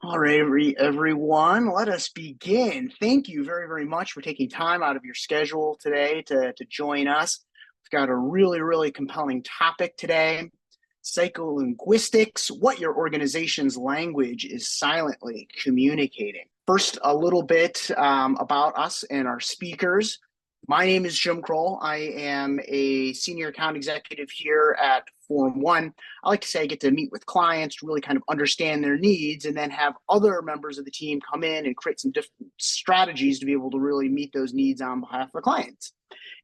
All right, everyone, let us begin. Thank you very, very much for taking time out of your schedule today to join us. We've got a really, really compelling topic today. Psycholinguistics, what your organization's language is silently communicating. First, a little bit about us and our speakers. My name is Jim Kroll. I am a senior account executive here at Forum One. I like to say I get to meet with clients to really kind of understand their needs and then have other members of the team come in and create some different strategies to be able to really meet those needs on behalf of the clients.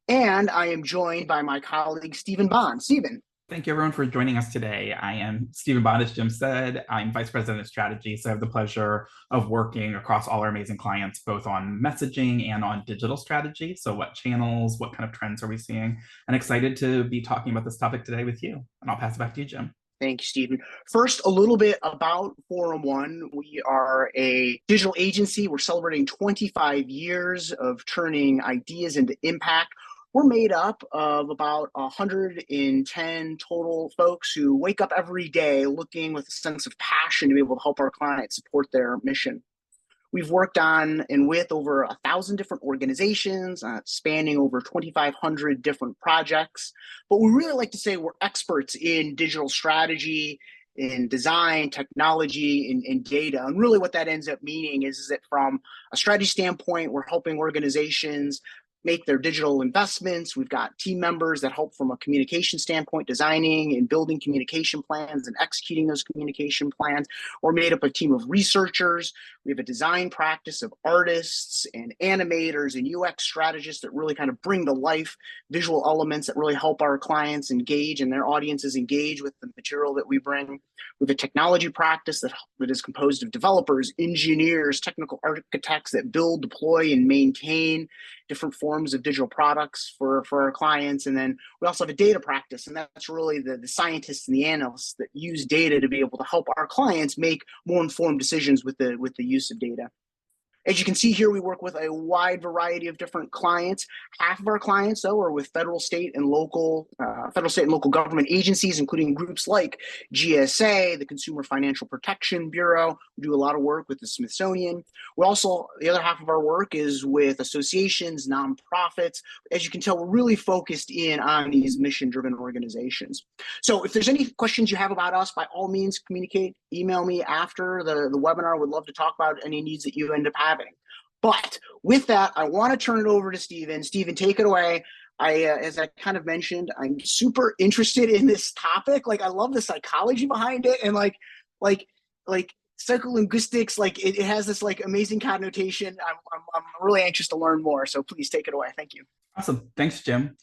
And I am joined by my colleague, Stephen Bond. Stephen. Thank you everyone for joining us today. I am Stephen Bond, as Jim said. I'm Vice President of Strategy, so I have the pleasure of working across all our amazing clients, both on messaging and on digital strategy. So what channels, what kind of trends are we seeing? And excited to be talking about this topic today with you. And I'll pass it back to you, Jim. Thank you, Stephen. First, a little bit about Forum One. We are a digital agency. We're celebrating 25 years of turning ideas into impact. We're made up of about 110 total folks who wake up every day looking with a sense of passion to be able to help our clients support their mission. We've worked on and with over 1,000 different organizations, spanning over 2,500 different projects. But we really like to say we're experts in digital strategy, in design, technology, in data. And really what that ends up meaning is that from a strategy standpoint, we're helping organizations make their digital investments. We've got team members that help from a communication standpoint, designing and building communication plans and executing those communication plans. We're made up of a team of researchers. We have a design practice of artists and animators and UX strategists that really kind of bring to life visual elements that really help our clients engage and their audiences engage with the material that we bring. We have a technology practice that is composed of developers, engineers, technical architects that build, deploy, and maintain different forms of digital products for our clients. And then we also have a data practice, and that's really the scientists and the analysts that use data to be able to help our clients make more informed decisions with the use of data. As you can see here, we work with a wide variety of different clients. Half of our clients, though, are with federal, state, and local government agencies, including groups like GSA, the Consumer Financial Protection Bureau. We do a lot of work with the Smithsonian. The other half of our work is with associations, nonprofits. As you can tell, we're really focused in on these mission-driven organizations. So if there's any questions you have about us, by all means, communicate, email me after the webinar. Would love to talk about any needs that you end up having. But with that, I want to turn it over to Stephen. Stephen, take it away. As I kind of mentioned, I'm super interested in this topic. Like, I love the psychology behind it, and like psycholinguistics. Like, it has this like amazing connotation. I'm really anxious to learn more. So please take it away. Thank you. Awesome. Thanks, Jim.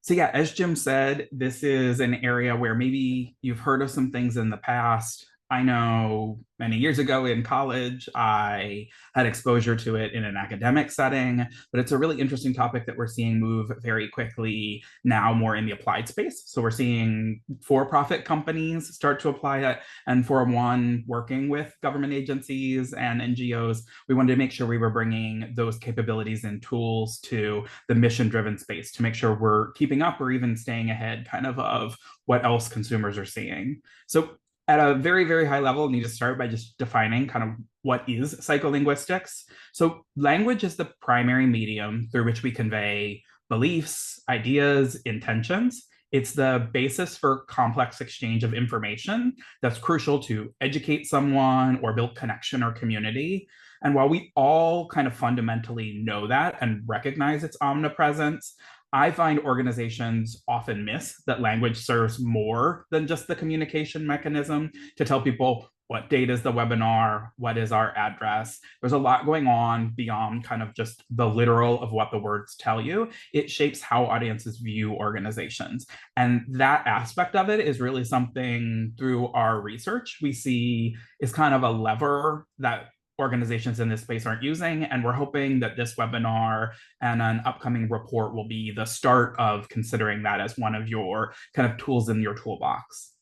So yeah, as Jim said, this is an area where maybe you've heard of some things in the past. I know many years ago in college, I had exposure to it in an academic setting, but it's a really interesting topic that we're seeing move very quickly now more in the applied space. So we're seeing for-profit companies start to apply it, and Forum One working with government agencies and NGOs, we wanted to make sure we were bringing those capabilities and tools to the mission-driven space to make sure we're keeping up or even staying ahead kind of what else consumers are seeing. So at a very, very high level, I need to start by just defining kind of what is psycholinguistics. So language is the primary medium through which we convey beliefs, ideas, intentions. It's the basis for complex exchange of information that's crucial to educate someone or build connection or community. And while we all kind of fundamentally know that and recognize its omnipresence, I find organizations often miss that language serves more than just the communication mechanism to tell people what date is the webinar, what is our address. There's a lot going on beyond kind of just the literal of what the words tell you. It shapes how audiences view organizations. And that aspect of it is really something through our research we see is kind of a lever that organizations in this space aren't using. And we're hoping that this webinar and an upcoming report will be the start of considering that as one of your kind of tools in your toolbox.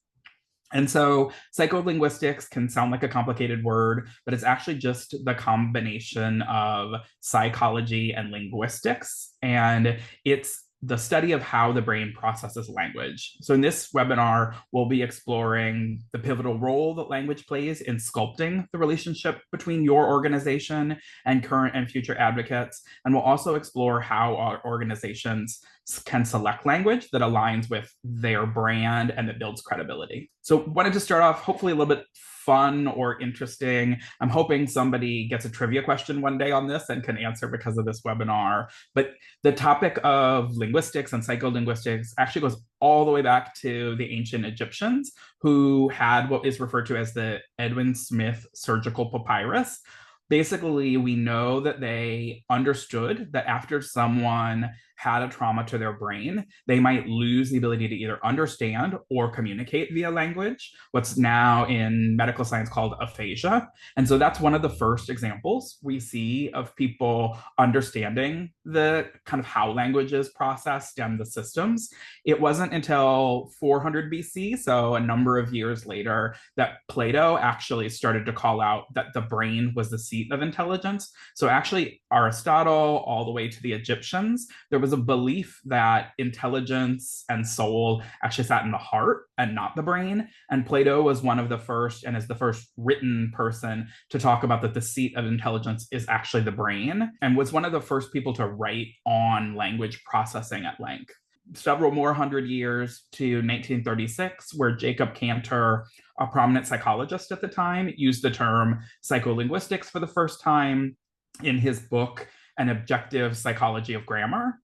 And so psycholinguistics can sound like a complicated word, but it's actually just the combination of psychology and linguistics. And it's the study of how the brain processes language. So in this webinar, we'll be exploring the pivotal role that language plays in sculpting the relationship between your organization and current and future advocates. And we'll also explore how our organizations can select language that aligns with their brand and that builds credibility. So wanted to start off hopefully a little bit fun or interesting. I'm hoping somebody gets a trivia question one day on this and can answer because of this webinar. But the topic of linguistics and psycholinguistics actually goes all the way back to the ancient Egyptians, who had what is referred to as the Edwin Smith surgical papyrus. Basically, we know that they understood that after someone had a trauma to their brain, they might lose the ability to either understand or communicate via language, what's now in medical science called aphasia. And so that's one of the first examples we see of people understanding the kind of how language is processed and the systems. It wasn't until 400 BC, so a number of years later, that Plato actually started to call out that the brain was the seat of intelligence. So actually, Aristotle, all the way to the Egyptians, there was a belief that intelligence and soul actually sat in the heart and not the brain. And Plato was one of the first, and is the first written person to talk about that the seat of intelligence is actually the brain, and was one of the first people to write on language processing at length. Several more hundred years to 1936, where Jacob Cantor, a prominent psychologist at the time, used the term psycholinguistics for the first time in his book, An Objective Psychology of Grammar.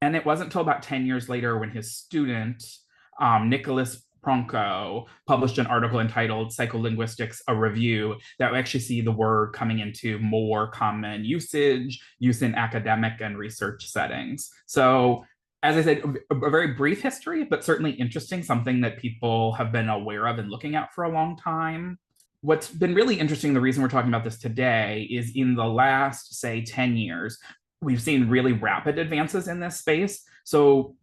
And it wasn't until about 10 years later when his student, Nicholas Pronko, published an article entitled Psycholinguistics, a Review, that we actually see the word coming into more common usage, use in academic and research settings. So as I said, a very brief history, but certainly interesting, something that people have been aware of and looking at for a long time. What's been really interesting, the reason we're talking about this today, is in the last, say, 10 years, we've seen really rapid advances in this space. So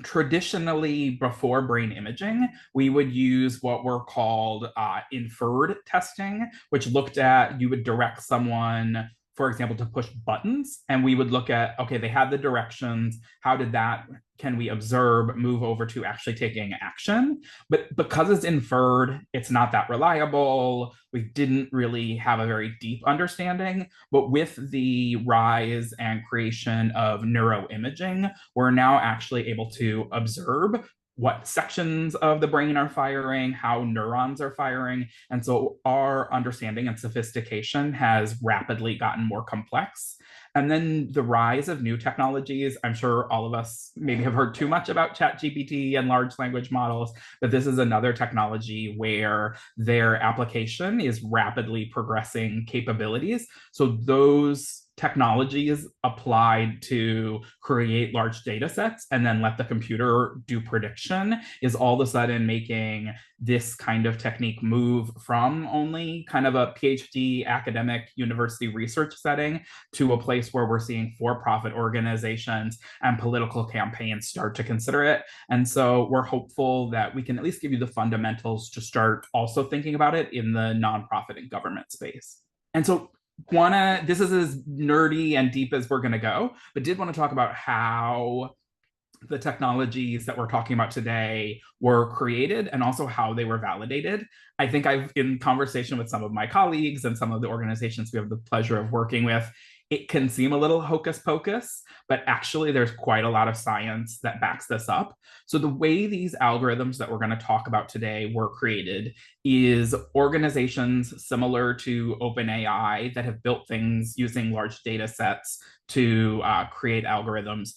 traditionally, before brain imaging, we would use what were called inferred testing, which looked at, you would direct someone, for example, to push buttons, and we would look at, okay, they had the directions, how did that, can we observe, move over to actually taking action? But because it's inferred, it's not that reliable. We didn't really have a very deep understanding. But with the rise and creation of neuroimaging, we're now actually able to observe what sections of the brain are firing, how neurons are firing. And so our understanding and sophistication has rapidly gotten more complex. And then the rise of new technologies. I'm sure all of us maybe have heard too much about ChatGPT and large language models, but this is another technology where their application is rapidly progressing capabilities. So those technologies applied to create large data sets and then let the computer do prediction is all of a sudden making this kind of technique move from only kind of a PhD academic university research setting to a place where we're seeing for-profit organizations and political campaigns start to consider it. And so we're hopeful that we can at least give you the fundamentals to start also thinking about it in the nonprofit and government space. And so this is as nerdy and deep as we're going to go, but did want to talk about how the technologies that we're talking about today were created and also how they were validated. I think in conversation with some of my colleagues and some of the organizations we have the pleasure of working with, it can seem a little hocus pocus, but actually there's quite a lot of science that backs this up. So the way these algorithms that we're going to talk about today were created is organizations similar to OpenAI that have built things using large data sets to create algorithms,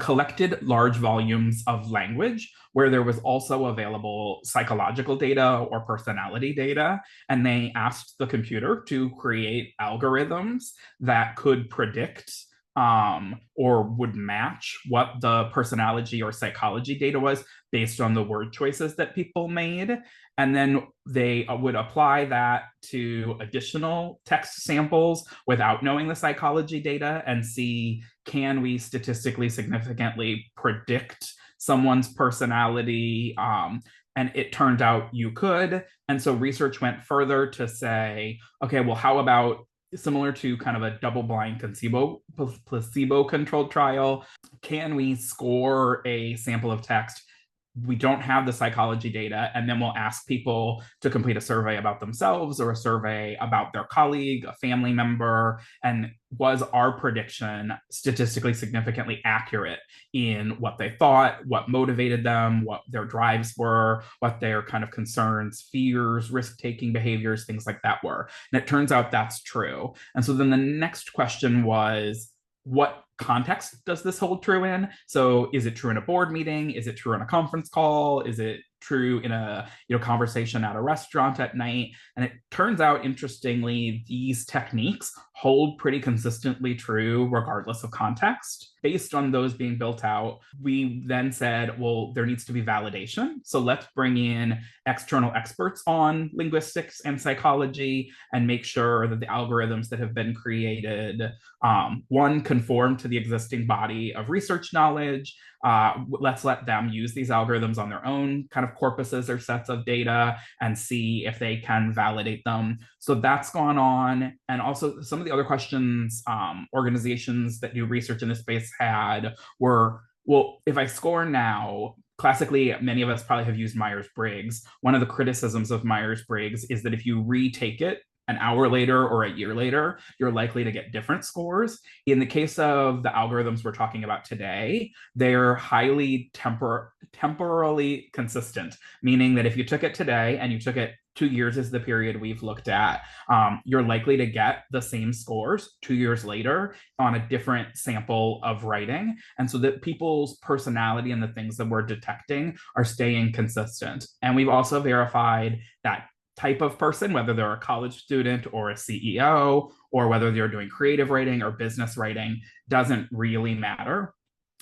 collected large volumes of language where there was also available psychological data or personality data. And they asked the computer to create algorithms that could predict or would match what the personality or psychology data was based on the word choices that people made. And then they would apply that to additional text samples without knowing the psychology data and see, can we statistically significantly predict someone's personality? And it turned out you could. And so research went further to say, okay, well, how about similar to kind of a double-blind placebo-controlled trial. Can we score a sample of text? We don't have the psychology data, and then we'll ask people to complete a survey about themselves or a survey about their colleague, a family member, and was our prediction statistically significantly accurate in what they thought, what motivated them, what their drives were, what their kind of concerns, fears, risk-taking behaviors, things like that were. And it turns out that's true. And so then the next question was, what context does this hold true in? So is it true in a board meeting? Is it true in a conference call? Is it true in a conversation at a restaurant at night? And it turns out, interestingly, these techniques hold pretty consistently true regardless of context. Based on those being built out, we then said, well, there needs to be validation. So let's bring in external experts on linguistics and psychology and make sure that the algorithms that have been created, one, conform to the existing body of research knowledge. Let's let them use these algorithms on their own kind of corpuses or sets of data and see if they can validate them. So that's gone on. And also some of the other questions organizations that do research in this space had were, well, if I score now, classically, many of us probably have used Myers-Briggs. One of the criticisms of Myers-Briggs is that if you retake it an hour later or a year later, you're likely to get different scores. In the case of the algorithms we're talking about today, they're highly temporally consistent, meaning that if you took it today and you took it 2 years is the period we've looked at, you're likely to get the same scores 2 years later on a different sample of writing. And so that people's personality and the things that we're detecting are staying consistent. And we've also verified that type of person, whether they're a college student or a CEO, or whether they're doing creative writing or business writing, doesn't really matter.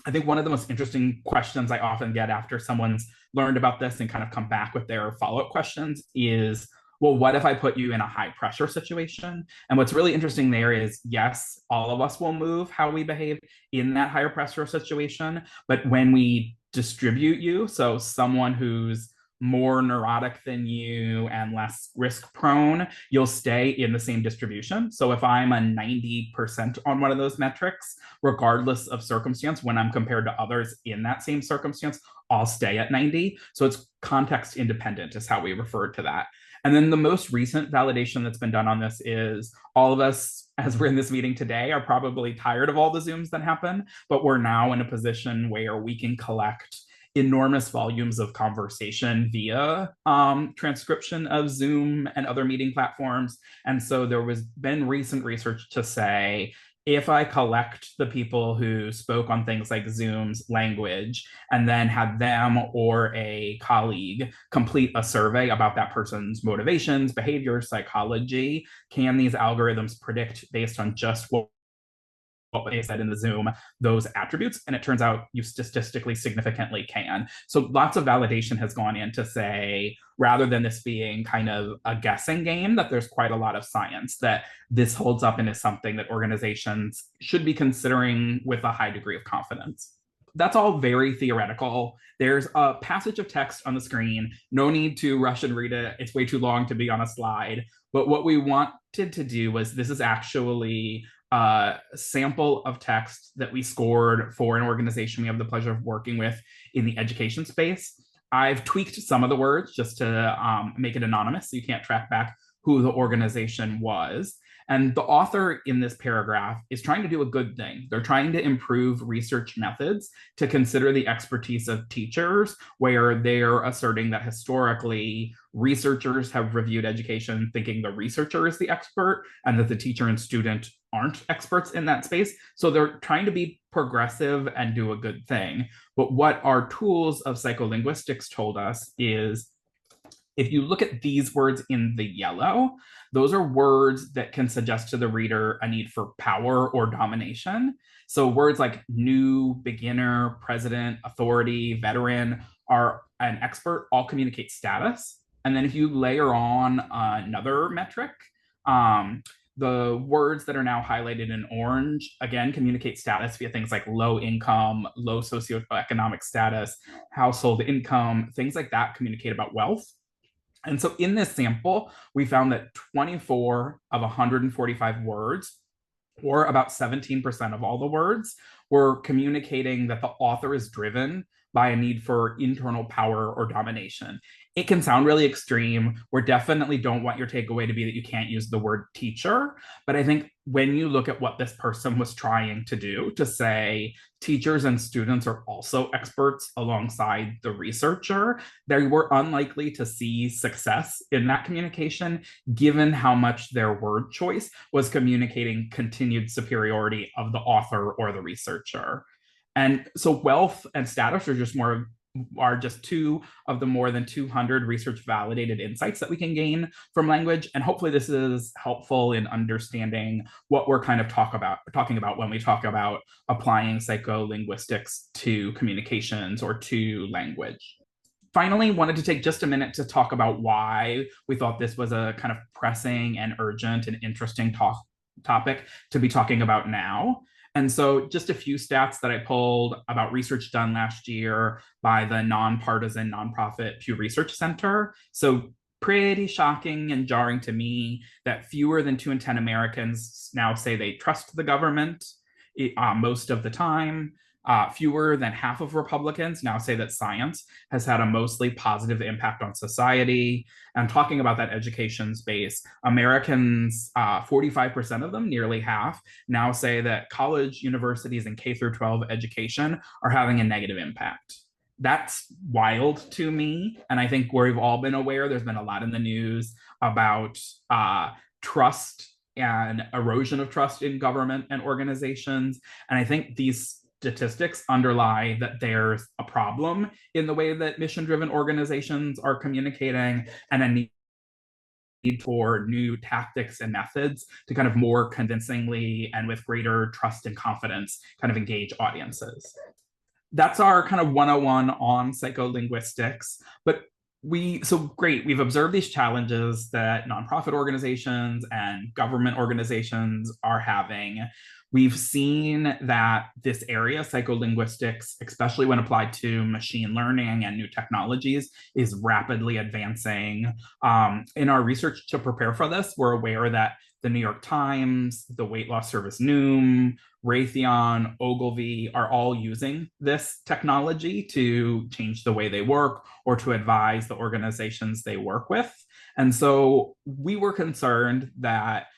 I think one of the most interesting questions I often get after someone's learned about this and kind of come back with their follow-up questions is, well, what if I put you in a high pressure situation? And what's really interesting there is, yes, all of us will move how we behave in that higher pressure situation. But when we distribute you, so someone who's more neurotic than you and less risk prone, you'll stay in the same distribution. So if I'm a 90% on one of those metrics, regardless of circumstance, when I'm compared to others in that same circumstance, I'll stay at 90. So it's context independent is how we refer to that. And then the most recent validation that's been done on this is all of us, as we're in this meeting today, are probably tired of all the Zooms that happen, but we're now in a position where we can collect enormous volumes of conversation via transcription of Zoom and other meeting platforms. And so there was been recent research to say, if I collect the people who spoke on things like Zoom's language and then had them or a colleague complete a survey about that person's motivations, behavior, psychology, can these algorithms predict based on just what they said in the Zoom, those attributes? And it turns out you statistically significantly can. So lots of validation has gone in to say, rather than this being kind of a guessing game, that there's quite a lot of science that this holds up and is something that organizations should be considering with a high degree of confidence. That's all very theoretical. There's a passage of text on the screen. No need to rush and read it. It's way too long to be on a slide. But what we wanted to do was, this is actually a sample of text that we scored for an organization we have the pleasure of working with in the education space. I've tweaked some of the words just to make it anonymous, so you can't track back who the organization was. And the author in this paragraph is trying to do a good thing. They're trying to improve research methods to consider the expertise of teachers, where they're asserting that historically researchers have reviewed education thinking the researcher is the expert and that the teacher and student aren't experts in that space. So they're trying to be progressive and do a good thing. But what our tools of psycholinguistics told us is, if you look at these words in the yellow, those are words that can suggest to the reader a need for power or domination. So words like new, beginner, president, authority, veteran, are an expert, all communicate status. And then if you layer on another metric, the words that are now highlighted in orange, again, communicate status via things like low income, low socioeconomic status, household income, things like that communicate about wealth. And so in this sample, we found that 24 of 145 words, or about 17% of all the words, were communicating that the author is driven by a need for internal power or domination. It can sound really extreme. We definitely don't want your takeaway to be that you can't use the word teacher. But I think when you look at what this person was trying to do, to say teachers and students are also experts alongside the researcher, they were unlikely to see success in that communication, given how much their word choice was communicating continued superiority of the author or the researcher. And so wealth and status are just two of the more than 200 research validated insights that we can gain from language. And hopefully this is helpful in understanding what we're kind of talking about when we talk about applying psycholinguistics to communications or to language. Finally, wanted to take just a minute to talk about why we thought this was a kind of pressing and urgent and interesting topic to be talking about now. And so just a few stats that I pulled about research done last year by the nonpartisan nonprofit Pew Research Center. So pretty shocking and jarring to me that fewer than 2 in 10 Americans now say they trust the government most of the time. Fewer than half of Republicans now say that science has had a mostly positive impact on society. And talking about that education space, Americans, 45% of them, nearly half, now say that college, universities, and K through 12 education are having a negative impact. That's wild to me. And I think we've all been aware, there's been a lot in the news about trust and erosion of trust in government and organizations. And I think these statistics underlie that there's a problem in the way that mission-driven organizations are communicating, and a need for new tactics and methods to kind of more convincingly and with greater trust and confidence kind of engage audiences. That's our kind of 101 on psycholinguistics. But great, we've observed these challenges that nonprofit organizations and government organizations are having. We've seen that this area, psycholinguistics, especially when applied to machine learning and new technologies, is rapidly advancing. In our research to prepare for this, we're aware that the New York Times, the weight loss service Noom, Raytheon, Ogilvy are all using this technology to change the way they work or to advise the organizations they work with. And so we were concerned that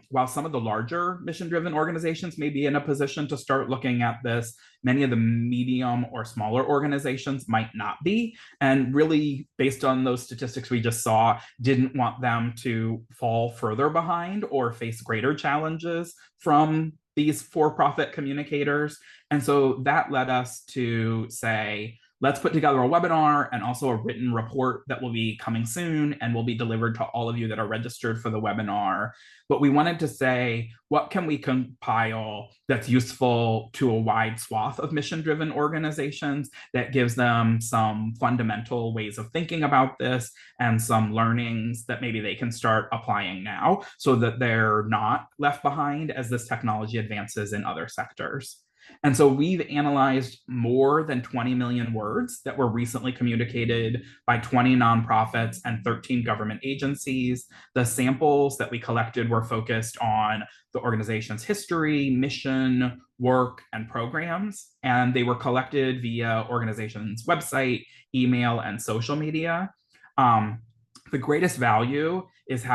while some of the larger mission-driven organizations may be in a position to start looking at this, many of the medium or smaller organizations might not be. And really, based on those statistics we just saw, didn't want them to fall further behind or face greater challenges from these for-profit communicators. And so that led us to say, let's put together a webinar and also a written report that will be coming soon and will be delivered to all of you that are registered for the webinar. But we wanted to say, what can we compile that's useful to a wide swath of mission-driven organizations that gives them some fundamental ways of thinking about this and some learnings that maybe they can start applying now so that they're not left behind as this technology advances in other sectors. And so we've analyzed more than 20 million words that were recently communicated by 20 nonprofits and 13 government agencies. The samples that we collected were focused on the organization's history, mission, work, and programs, and they were collected via organization's website, email, and social media. The greatest value is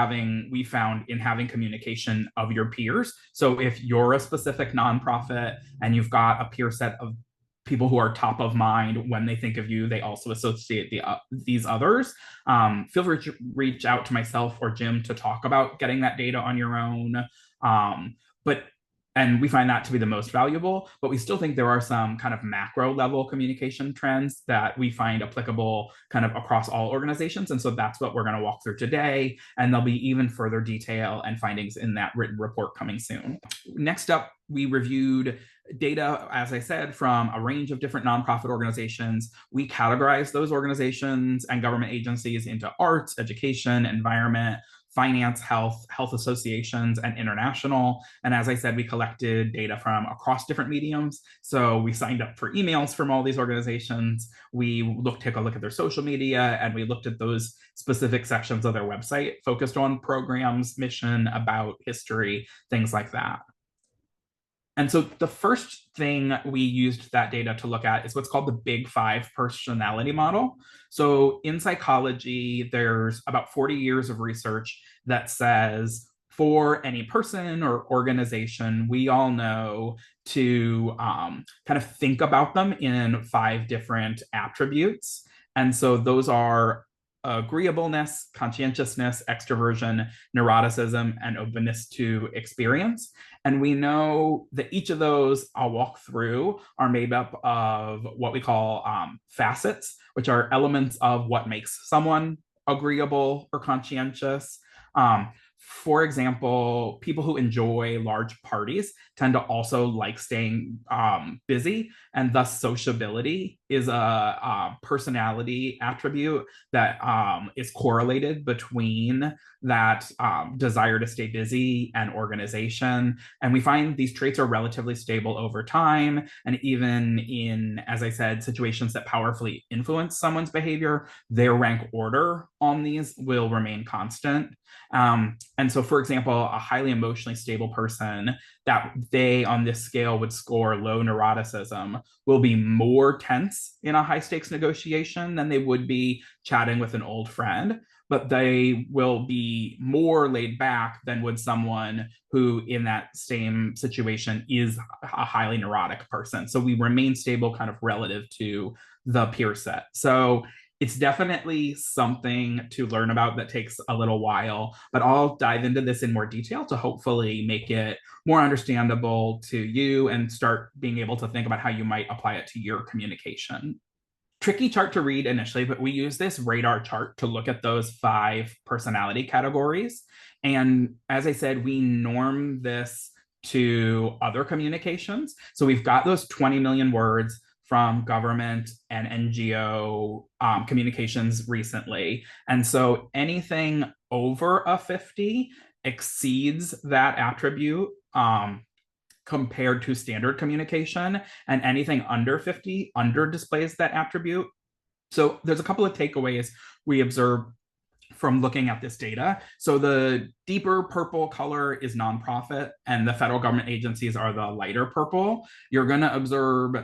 we found in having communication of your peers. So if you're a specific nonprofit and you've got a peer set of people who are top of mind when they think of you, they also associate these others. Feel free to reach out to myself or Jim to talk about getting that data on your own. And we find that to be the most valuable, but we still think there are some kind of macro level communication trends that we find applicable kind of across all organizations. And so that's what we're going to walk through today. And there'll be even further detail and findings in that written report coming soon. Next up, we reviewed data, as I said, from a range of different nonprofit organizations. We categorized those organizations and government agencies into arts, education, environment, finance, health associations, and international. And as I said, we collected data from across different mediums. So we signed up for emails from all these organizations. We took a look at their social media, and we looked at those specific sections of their website focused on programs, mission, about, history, things like that. And so the first thing we used that data to look at is what's called the Big Five personality model. So in psychology, there's about 40 years of research that says for any person or organization, we all know to kind of think about them in 5 different attributes. And so those are agreeableness, conscientiousness, extroversion, neuroticism, and openness to experience. And we know that each of those I'll walk through are made up of what we call facets, which are elements of what makes someone agreeable or conscientious. For example, people who enjoy large parties tend to also like staying busy, and thus sociability is a personality attribute that is correlated between that desire to stay busy and organization. And we find these traits are relatively stable over time. And even in, as I said, situations that powerfully influence someone's behavior, their rank order on these will remain constant. And so, for example, a highly emotionally stable person, that they on this scale would score low neuroticism, will be more tense in a high stakes negotiation than they would be chatting with an old friend, but they will be more laid back than would someone who in that same situation is a highly neurotic person. So we remain stable kind of relative to the peer set. So it's definitely something to learn about that takes a little while, but I'll dive into this in more detail to hopefully make it more understandable to you and start being able to think about how you might apply it to your communication. Tricky chart to read initially, but we use this radar chart to look at those 5 personality categories. And as I said, we norm this to other communications. So we've got those 20 million words from government and NGO communications recently. And so anything over a 50 exceeds that attribute compared to standard communication, and anything under 50 under displays that attribute. So there's a couple of takeaways we observe from looking at this data. So the deeper purple color is nonprofit, and the federal government agencies are the lighter purple. You're going to observe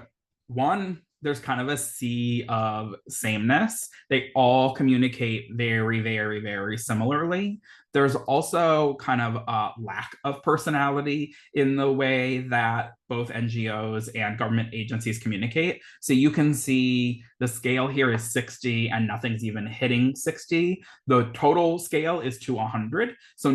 one, there's kind of a sea of sameness. They all communicate very, very, very similarly. There's also kind of a lack of personality in the way that both NGOs and government agencies communicate. So you can see the scale here is 60 and nothing's even hitting 60. The total scale is to 100. So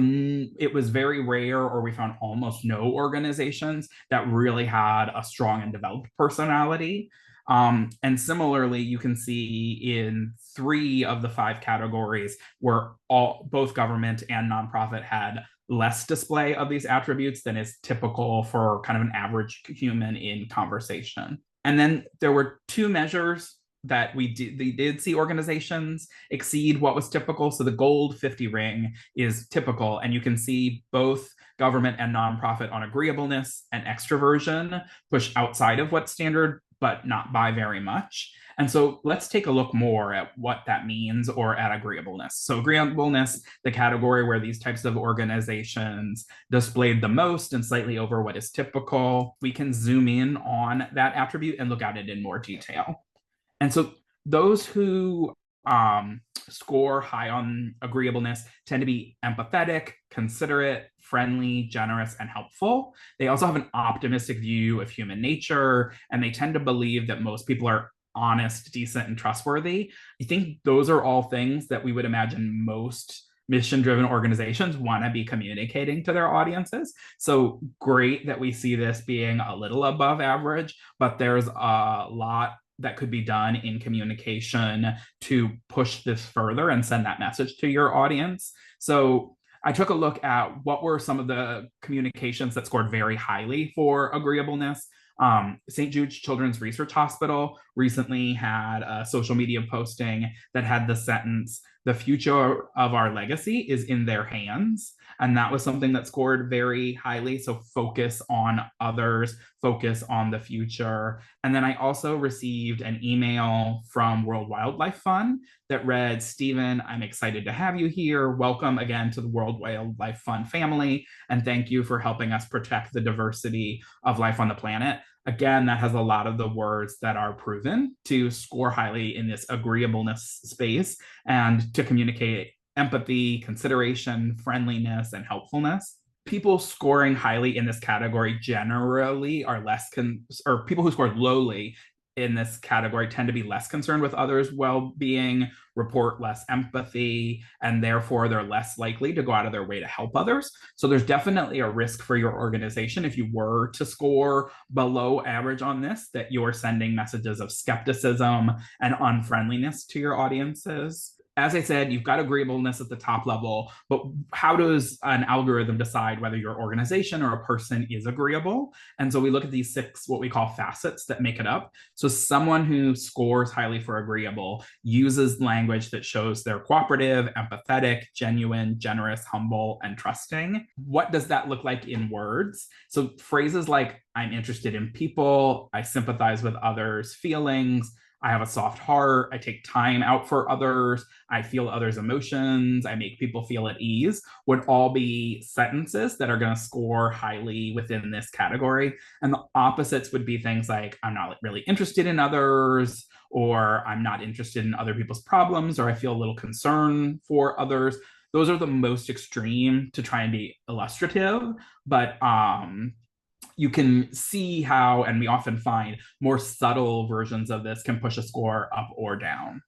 it was very rare, or we found almost no organizations that really had a strong and developed personality. And similarly, you can see in 3 of the 5 categories where both government and nonprofit had less display of these attributes than is typical for kind of an average human in conversation. And then there were 2 measures that we did see organizations exceed what was typical. So the gold 50 ring is typical, and you can see both government and nonprofit on agreeableness and extroversion push outside of what's standard, but not by very much. And so let's take a look more at what that means, or at agreeableness. So agreeableness, the category where these types of organizations displayed the most and slightly over what is typical. We can zoom in on that attribute and look at it in more detail. And so those who score high on agreeableness tend to be empathetic, considerate, friendly, generous, and helpful. They also have an optimistic view of human nature, and they tend to believe that most people are honest, decent, and trustworthy. I think those are all things that we would imagine most mission-driven organizations want to be communicating to their audiences. So great that we see this being a little above average, but there's a lot that could be done in communication to push this further and send that message to your audience. So I took a look at what were some of the communications that scored very highly for agreeableness. St. Jude's Children's Research Hospital recently had a social media posting that had the sentence, the future of our legacy is in their hands. And that was something that scored very highly. So focus on others, focus on the future. And then I also received an email from World Wildlife Fund that read, Stephen, I'm excited to have you here. Welcome again to the World Wildlife Fund family. And thank you for helping us protect the diversity of life on the planet. Again, that has a lot of the words that are proven to score highly in this agreeableness space and to communicate empathy, consideration, friendliness, and helpfulness. People scoring highly in this category generally are or people who scored lowly in this category tend to be less concerned with others' well-being, report less empathy, and therefore they're less likely to go out of their way to help others. So there's definitely a risk for your organization if you were to score below average on this, that you're sending messages of skepticism and unfriendliness to your audiences. As I said, you've got agreeableness at the top level, but how does an algorithm decide whether your organization or a person is agreeable? And so we look at these 6, what we call facets that make it up. So someone who scores highly for agreeable uses language that shows they're cooperative, empathetic, genuine, generous, humble, and trusting. What does that look like in words? So phrases like, I'm interested in people, I sympathize with others' feelings, I have a soft heart, I take time out for others, I feel others' emotions, I make people feel at ease, would all be sentences that are going to score highly within this category. And the opposites would be things like, I'm not really interested in others, or I'm not interested in other people's problems, or I feel a little concern for others. Those are the most extreme to try and be illustrative, but you can see how, and we often find more subtle versions of this can push a score up or down.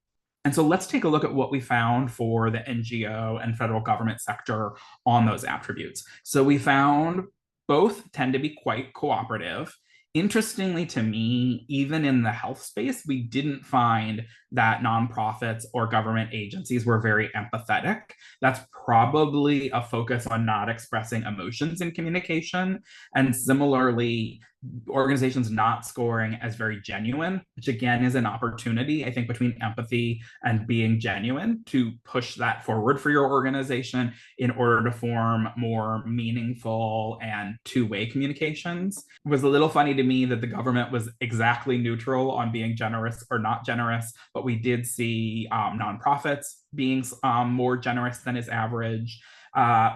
And so let's take a look at what we found for the NGO and federal government sector on those attributes. So we found both tend to be quite cooperative. Interestingly to me, even in the health space, we didn't find that nonprofits or government agencies were very empathetic. That's probably a focus on not expressing emotions in communication. And similarly, organizations not scoring as very genuine, which again is an opportunity, I think, between empathy and being genuine to push that forward for your organization in order to form more meaningful and two-way communications. It was a little funny to me that the government was exactly neutral on being generous or not generous, but we did see nonprofits being more generous than is average.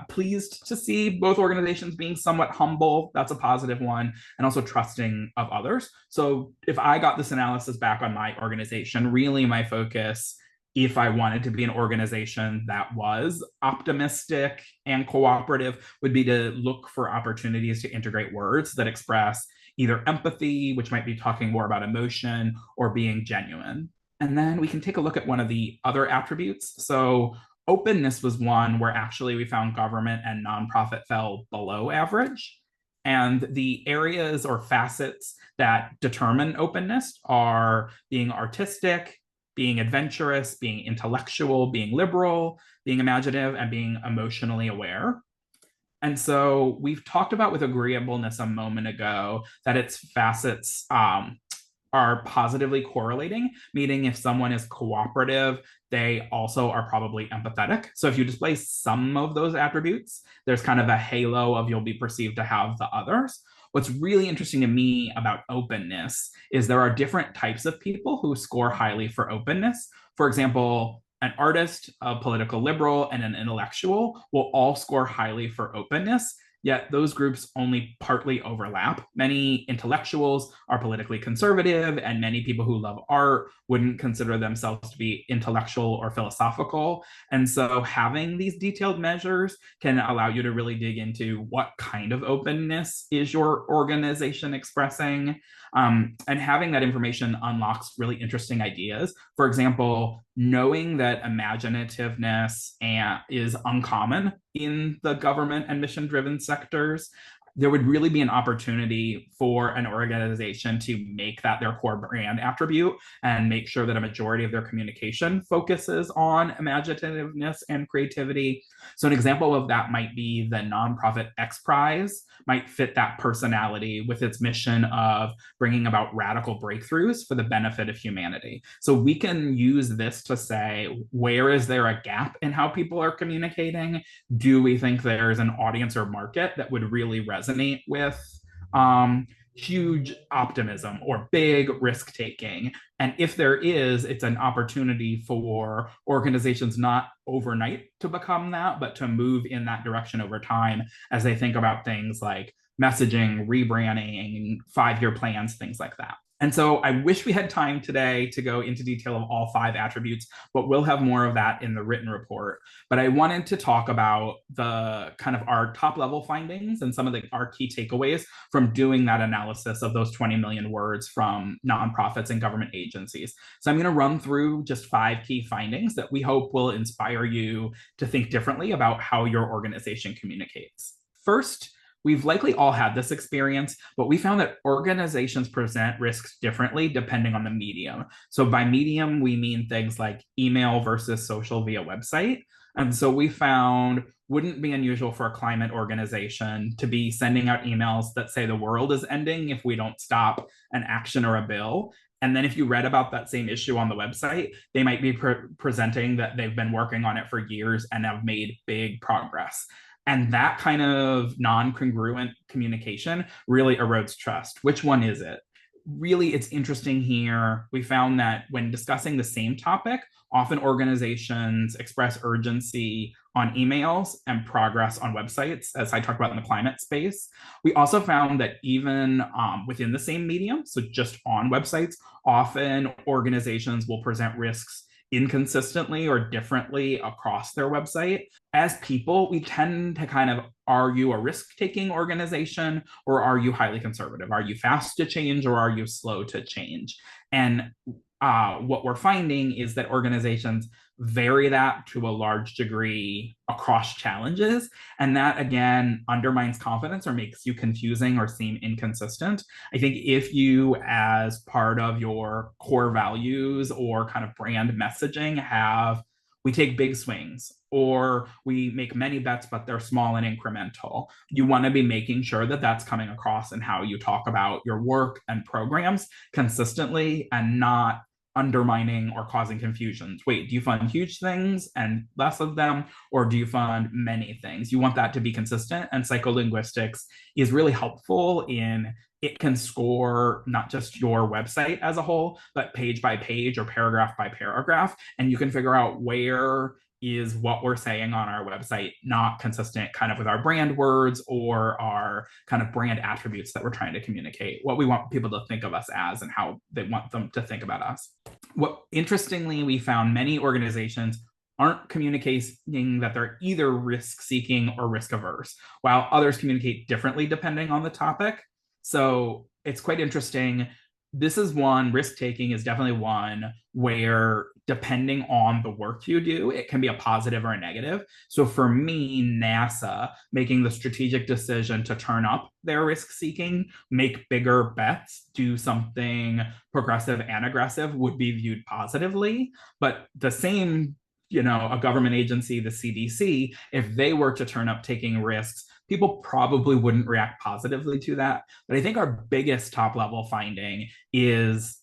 Pleased to see both organizations being somewhat humble. That's a positive one, and also trusting of others. So if I got this analysis back on my organization, really my focus, if I wanted to be an organization that was optimistic and cooperative, would be to look for opportunities to integrate words that express either empathy, which might be talking more about emotion, or being genuine. And then we can take a look at one of the other attributes. So openness was one where actually we found government and nonprofit fell below average. And the areas or facets that determine openness are being artistic, being adventurous, being intellectual, being liberal, being imaginative, and being emotionally aware. And so we've talked about with agreeableness a moment ago that its facets are positively correlating, meaning if someone is cooperative, they also are probably empathetic. So if you display some of those attributes, there's kind of a halo of you'll be perceived to have the others. What's really interesting to me about openness is there are different types of people who score highly for openness. For example, an artist, a political liberal, and an intellectual will all score highly for openness. Yet those groups only partly overlap. Many intellectuals are politically conservative, and many people who love art wouldn't consider themselves to be intellectual or philosophical. And so having these detailed measures can allow you to really dig into what kind of openness is your organization expressing. And having that information unlocks really interesting ideas. For example, knowing that imaginativeness is uncommon in the government and mission-driven sectors there would really be an opportunity for an organization to make that their core brand attribute and make sure that a majority of their communication focuses on imaginativeness and creativity. So an example of that might be the nonprofit X Prize might fit that personality with its mission of bringing about radical breakthroughs for the benefit of humanity. So we can use this to say, where is there a gap in how people are communicating? Do we think there's an audience or market that would really resonate with huge optimism or big risk taking? And if there is, it's an opportunity for organizations not overnight to become that, but to move in that direction over time as they think about things like messaging, rebranding, 5-year plans, things like that. And so I wish we had time today to go into detail of all 5 attributes, but we'll have more of that in the written report. But I wanted to talk about the kind of our top level findings and some of our key takeaways from doing that analysis of those 20 million words from nonprofits and government agencies. So I'm going to run through just 5 key findings that we hope will inspire you to think differently about how your organization communicates. First, we've likely all had this experience, but we found that organizations present risks differently depending on the medium. So by medium, we mean things like email versus social via website. And so we found wouldn't be unusual for a climate organization to be sending out emails that say the world is ending if we don't stop an action or a bill. And then if you read about that same issue on the website, they might be presenting that they've been working on it for years and have made big progress. And that kind of non-congruent communication really erodes trust. Which one is it? Really, it's interesting here. We found that when discussing the same topic, often organizations express urgency on emails and progress on websites, as I talked about in the climate space. We also found that even within the same medium, so just on websites, often organizations will present risks inconsistently or differently across their website. As people, we tend to kind of, are you a risk-taking organization or are you highly conservative? Are you fast to change or are you slow to change? And what we're finding is that organizations vary that to a large degree across challenges. And that, again, undermines confidence or makes you confusing or seem inconsistent. I think if you, as part of your core values or kind of brand messaging, we take big swings or we make many bets, but they're small and incremental. You want to be making sure that that's coming across in how you talk about your work and programs consistently and not undermining or causing confusions. Wait, do you fund huge things and less of them, or do you fund many things? You want that to be consistent, and psycholinguistics is really helpful in it can score not just your website as a whole, but page by page or paragraph by paragraph, and you can figure out where is what we're saying on our website not consistent kind of with our brand words or our kind of brand attributes that we're trying to communicate, what we want people to think of us as and how they want them to think about us. What interestingly, we found many organizations aren't communicating that they're either risk-seeking or risk-averse, while others communicate differently depending on the topic. So it's quite interesting. This is one, risk-taking is definitely one where depending on the work you do, it can be a positive or a negative. So for me, NASA making the strategic decision to turn up their risk-seeking, make bigger bets, do something progressive and aggressive would be viewed positively. But the same, a government agency, the CDC, if they were to turn up taking risks, people probably wouldn't react positively to that. But I think our biggest top level finding is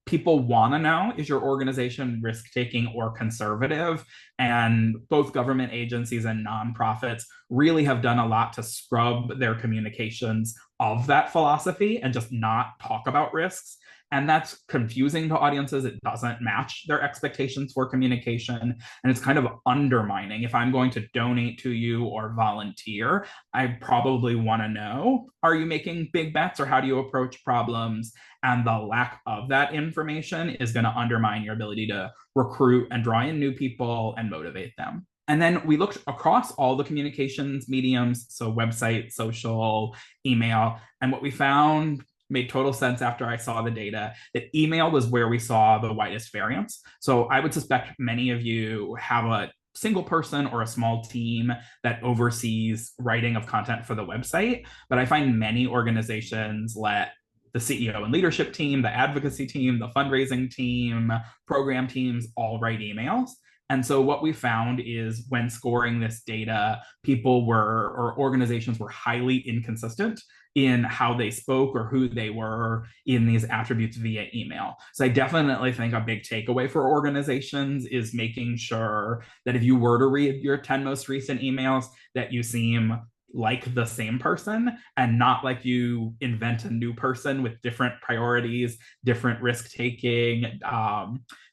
people want to know, is your organization risk-taking or conservative? And both government agencies and nonprofits really have done a lot to scrub their communications of that philosophy and just not talk about risks. And that's confusing to audiences. It doesn't match their expectations for communication. And it's kind of undermining. If I'm going to donate to you or volunteer, I probably want to know, are you making big bets or how do you approach problems? And the lack of that information is going to undermine your ability to recruit and draw in new people and motivate them. And then we looked across all the communications mediums, so website, social, email, and what we found made total sense after I saw the data, that email was where we saw the widest variance. So I would suspect many of you have a single person or a small team that oversees writing of content for the website. But I find many organizations let the CEO and leadership team, the advocacy team, the fundraising team, program teams all write emails. And so what we found is when scoring this data, people were, or organizations were highly inconsistent in how they spoke or who they were in these attributes via email. So I definitely think a big takeaway for organizations is making sure that if you were to read your 10 most recent emails, that you seem like the same person and not like you invent a new person with different priorities, different risk taking,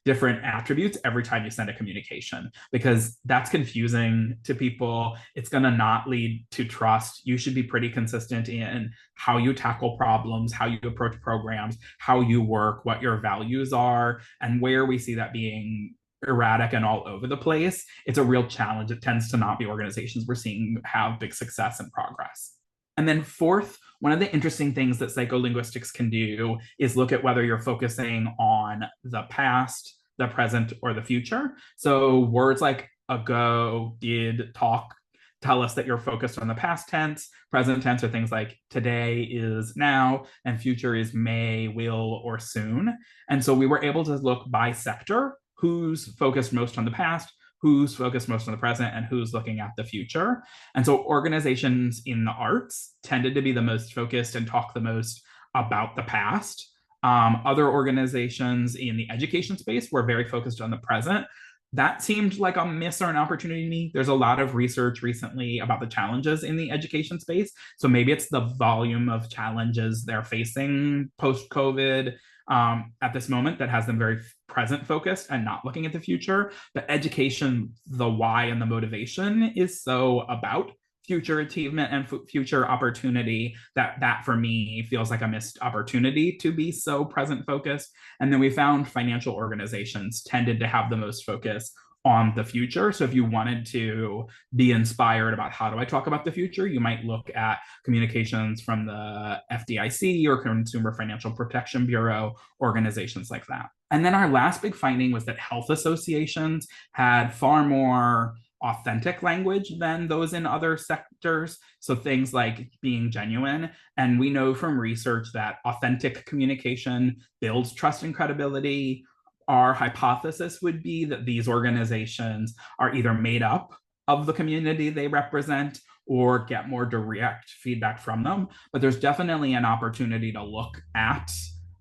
different attributes every time you send a communication, because that's confusing to people. It's going to not lead to trust. You should be pretty consistent in how you tackle problems, how you approach programs, how you work, what your values are, and where we see that being erratic and all over the place, it's a real challenge. It tends to not be organizations we're seeing have big success and progress. And then fourth, one of the interesting things that psycholinguistics can do is look at whether you're focusing on the past, the present, or the future. So words like ago, did, talk tell us that you're focused on the past tense. Present tense are things like today is now, and future is may, will, or soon. And so we were able to look by sector, who's focused most on the past, who's focused most on the present, and who's looking at the future. And so organizations in the arts tended to be the most focused and talk the most about the past. Other organizations in the education space were very focused on the present. That seemed like a miss or an opportunity to me. There's a lot of research recently about the challenges in the education space. So maybe it's the volume of challenges they're facing post-COVID at this moment that has them very present focused and not looking at the future. But education, the why and the motivation is so about future achievement and future opportunity that for me feels like a missed opportunity to be so present focused. And then we found financial organizations tended to have the most focus on the future. So if you wanted to be inspired about how do I talk about the future, you might look at communications from the FDIC or Consumer Financial Protection Bureau, organizations like that. And then our last big finding was that health associations had far more authentic language than those in other sectors. So things like being genuine. And we know from research that authentic communication builds trust and credibility. Our hypothesis would be that these organizations are either made up of the community they represent or get more direct feedback from them. But there's definitely an opportunity to look at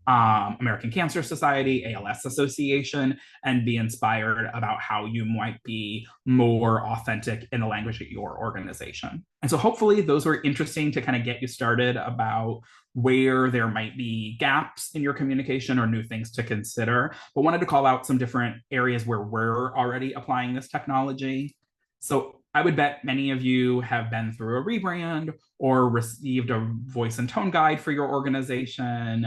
American Cancer Society, ALS Association, and be inspired about how you might be more authentic in the language at your organization. And so hopefully those were interesting to kind of get you started about where there might be gaps in your communication or new things to consider, but wanted to call out some different areas where we're already applying this technology. So I would bet many of you have been through a rebrand or received a voice and tone guide for your organization.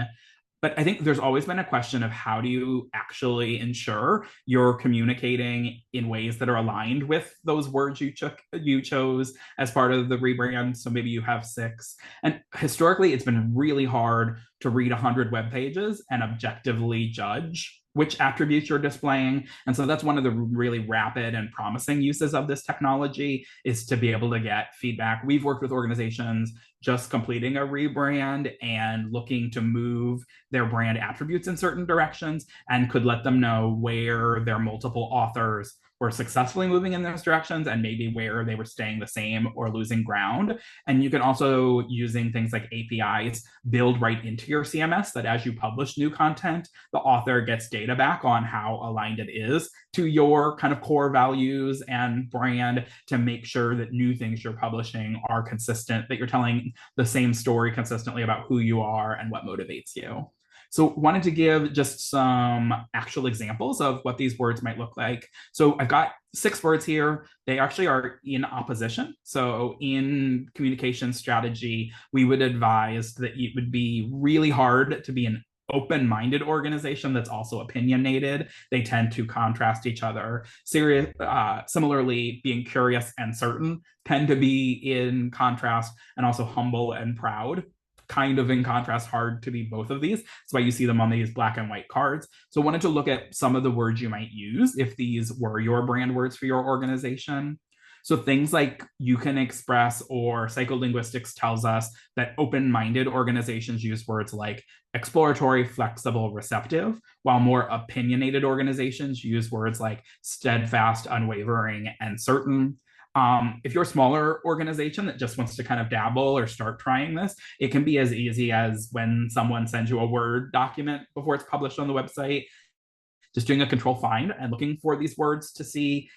But I think there's always been a question of how do you actually ensure you're communicating in ways that are aligned with those words you chose as part of the rebrand. So maybe you have 6. And historically, it's been really hard to read 100 web pages and objectively judge which attributes you're displaying. And so that's one of the really rapid and promising uses of this technology, is to be able to get feedback. We've worked with organizations just completing a rebrand and looking to move their brand attributes in certain directions, and could let them know where their multiple authors were successfully moving in those directions and maybe where they were staying the same or losing ground. And you can also, using things like APIs, build right into your CMS that as you publish new content, the author gets data back on how aligned it is to your kind of core values and brand, to make sure that new things you're publishing are consistent, that you're telling the same story consistently about who you are and what motivates you. So wanted to give just some actual examples of what these words might look like. So I've got 6 words here. They actually are in opposition. So in communication strategy, we would advise that it would be really hard to be an open-minded organization that's also opinionated. They tend to contrast each other. Similarly, being curious and certain tend to be in contrast, and also humble and proud. kind of in contrast hard to be both of these. That's why you see them on these black and white cards. So I wanted to look at some of the words you might use if these were your brand words for your organization. So things like you can express, or psycholinguistics tells us that open-minded organizations use words like exploratory, flexible, receptive, while more opinionated organizations use words like steadfast, unwavering, and certain. If you're a smaller organization that just wants to kind of dabble or start trying this, it can be as easy as when someone sends you a Word document before it's published on the website, just doing a control find and looking for these words to see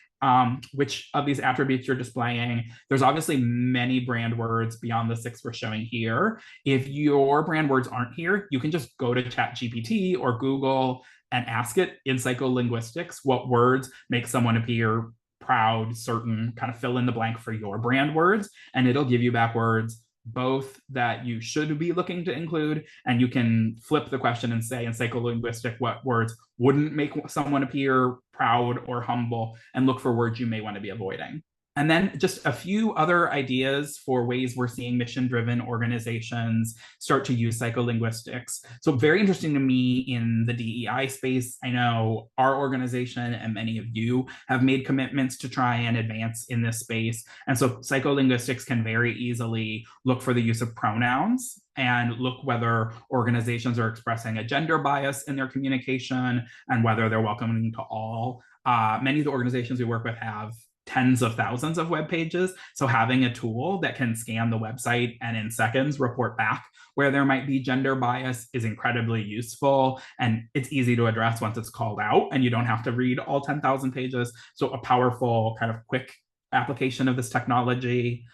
which of these attributes you're displaying. There's obviously many brand words beyond the 6 we're showing here. If your brand words aren't here, you can just go to ChatGPT or Google and ask it in psycholinguistics what words make someone appear proud, certain, kind of fill in the blank for your brand words, and it'll give you back words both that you should be looking to include, and you can flip the question and say in psycholinguistic what words wouldn't make someone appear proud or humble, and look for words you may want to be avoiding. And then just a few other ideas for ways we're seeing mission-driven organizations start to use psycholinguistics. So very interesting to me in the DEI space. I know our organization and many of you have made commitments to try and advance in this space. And so psycholinguistics can very easily look for the use of pronouns and look whether organizations are expressing a gender bias in their communication and whether they're welcoming to all. Many of the organizations we work with have tens of thousands of web pages. So having a tool that can scan the website and in seconds report back where there might be gender bias is incredibly useful. And it's easy to address once it's called out and you don't have to read all 10,000 pages. So a powerful kind of quick application of this technology.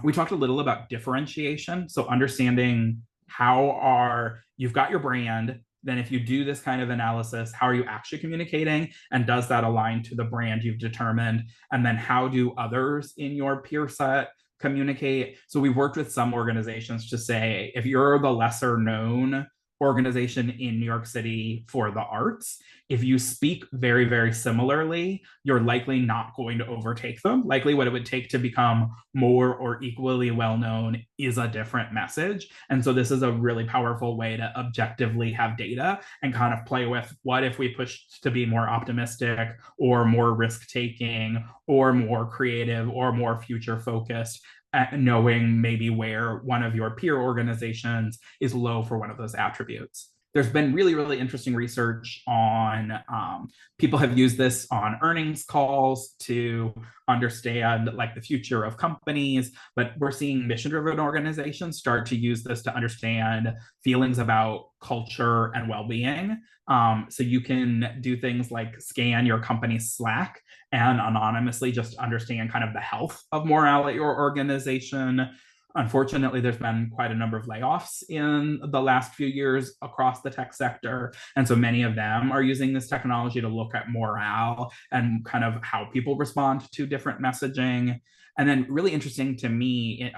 We talked a little about differentiation. So understanding you've got your brand, then if you do this kind of analysis, how are you actually communicating? And does that align to the brand you've determined? And then how do others in your peer set communicate? So we've worked with some organizations to say, if you're the lesser known organization in New York City for the arts, if you speak very, very similarly, you're likely not going to overtake them. Likely what it would take to become more or equally well-known is a different message. And so this is a really powerful way to objectively have data and kind of play with what if we pushed to be more optimistic or more risk-taking or more creative or more future-focused, knowing maybe where one of your peer organizations is low for one of those attributes. There's been really, really interesting research on, people have used this on earnings calls to understand like the future of companies, but we're seeing mission-driven organizations start to use this to understand feelings about culture and well-being. So you can do things like scan your company's Slack and anonymously just understand kind of the health of morale at your organization. Unfortunately, there's been quite a number of layoffs in the last few years across the tech sector. And so many of them are using this technology to look at morale and kind of how people respond to different messaging. And then really interesting to me,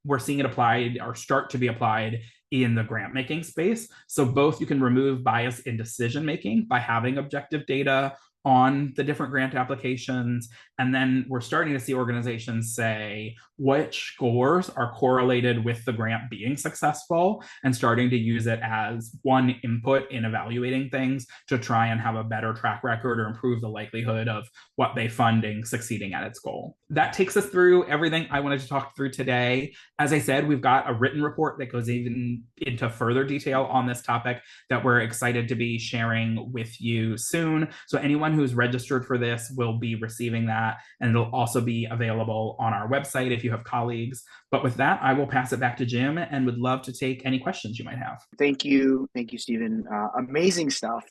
we're seeing it applied or start to be applied in the grant making space. So both you can remove bias in decision making by having objective data on the different grant applications. And then we're starting to see organizations say which scores are correlated with the grant being successful and starting to use it as one input in evaluating things to try and have a better track record or improve the likelihood of what they funding succeeding at its goal. That takes us through everything I wanted to talk through today. As I said, we've got a written report that goes even into further detail on this topic that we're excited to be sharing with you soon. So anyone who's registered for this will be receiving that, and it'll also be available on our website if you have colleagues. But with that, I will pass it back to Jim and would love to take any questions you might have. Thank you, Stephen. Amazing stuff.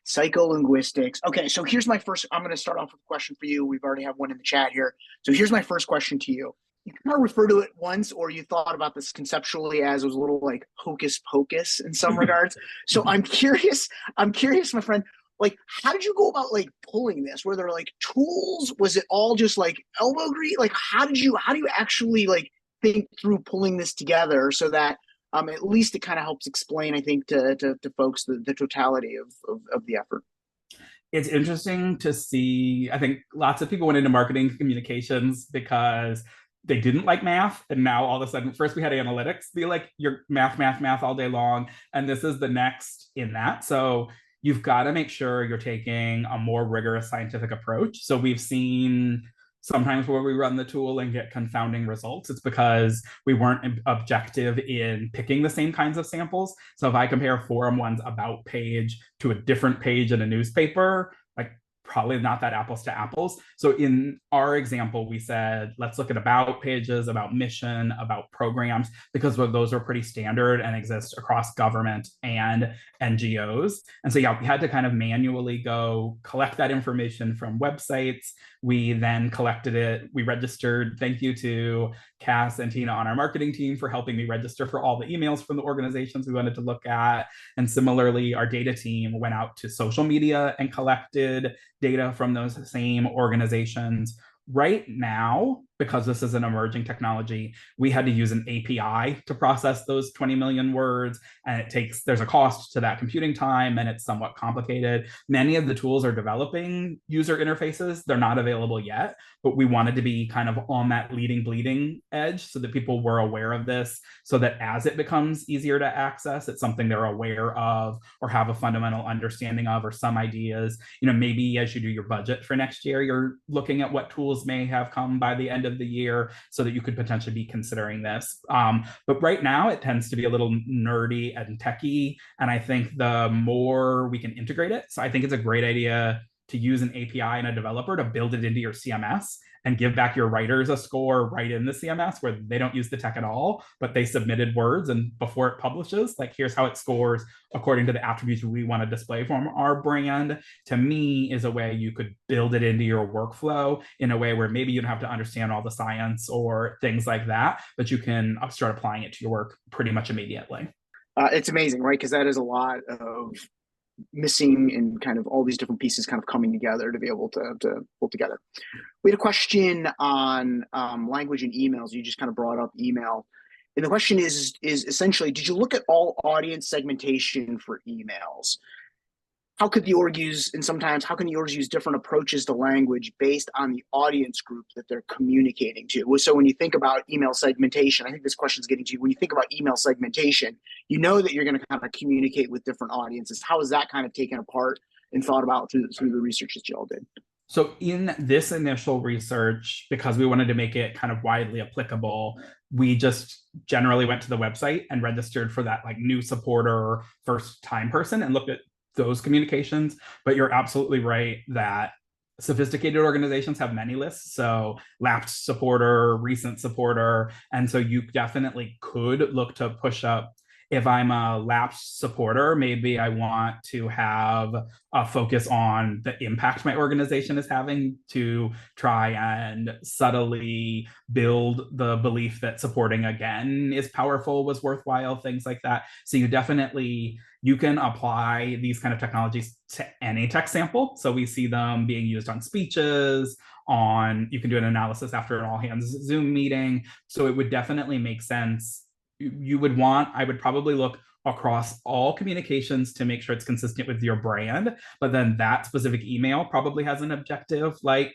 Psycholinguistics. Okay, so here's my first. I'm going to start off with a question for you. We've already have one in the chat here. So here's my first question to you. You kind of refer to it once, or you thought about this conceptually as it was a little like hocus pocus in some regards. So I'm curious, my friend. Like, how did you go about like pulling this? Were there like tools? Was it all just like elbow grease? Like, how do you actually like think through pulling this together so that at least it kind of helps explain, I think, to folks the totality of the effort? It's interesting to see. I think lots of people went into marketing communications because they didn't like math. And now all of a sudden, first we had analytics be like, you're math, math, math all day long. And this is the next in that. So you've got to make sure you're taking a more rigorous scientific approach. So we've seen sometimes where we run the tool and get confounding results. It's because we weren't objective in picking the same kinds of samples. So if I compare Forum One's about page to a different page in a newspaper, like probably not that apples to apples. So in our example, we said, let's look at about pages, about mission, about programs, because those are pretty standard and exist across government and NGOs. And so, yeah, we had to kind of manually go collect that information from websites. We then collected it. We registered. Thank you to Cass and Tina on our marketing team for helping me register for all the emails from the organizations we wanted to look at. And similarly, our data team went out to social media and collected data from those same organizations. Right now, because this is an emerging technology, we had to use an API to process those 20 million words, and there's a cost to that computing time, and it's somewhat complicated. Many of the tools are developing user interfaces. They're not available yet, but we wanted to be kind of on that leading, bleeding edge so that people were aware of this, so that as it becomes easier to access, it's something they're aware of or have a fundamental understanding of, or some ideas. Maybe as you do your budget for next year, you're looking at what tools may have come by the end of the year so that you could potentially be considering this. But right now it tends to be a little nerdy and techy. And I think the more we can integrate it, so I think it's a great idea to use an API and a developer to build it into your CMS and give back your writers a score right in the CMS where they don't use the tech at all, but they submitted words, and before it publishes, like, here's how it scores according to the attributes we want to display from our brand, to me is a way you could build it into your workflow in a way where maybe you don't have to understand all the science or things like that, but you can start applying it to your work pretty much immediately. It's amazing, right? Because that is a lot of missing and kind of all these different pieces kind of coming together to be able to pull together. We had a question on language and emails. You just kind of brought up email. And the question is essentially, did you look at all audience segmentation for emails? How could the org use, and sometimes how can the orgs use different approaches to language based on the audience group that they're communicating to? So when you think about email segmentation, I think this question is getting to you. When you think about email segmentation, you know that you're going to kind of communicate with different audiences. How is that kind of taken apart and thought about through the research that you all did? So in this initial research, because we wanted to make it kind of widely applicable, we just generally went to the website and registered for that like new supporter, first time person, and looked at those communications. But you're absolutely right that sophisticated organizations have many lists. So lapsed supporter, recent supporter. And so you definitely could look to push up. If I'm a lapsed supporter, maybe I want to have a focus on the impact my organization is having to try and subtly build the belief that supporting again is powerful, was worthwhile, things like that. So you can apply these kind of technologies to any text sample. So we see them being used on speeches, you can do an analysis after an all hands Zoom meeting. So it would definitely make sense. I would probably look across all communications to make sure it's consistent with your brand, but then that specific email probably has an objective like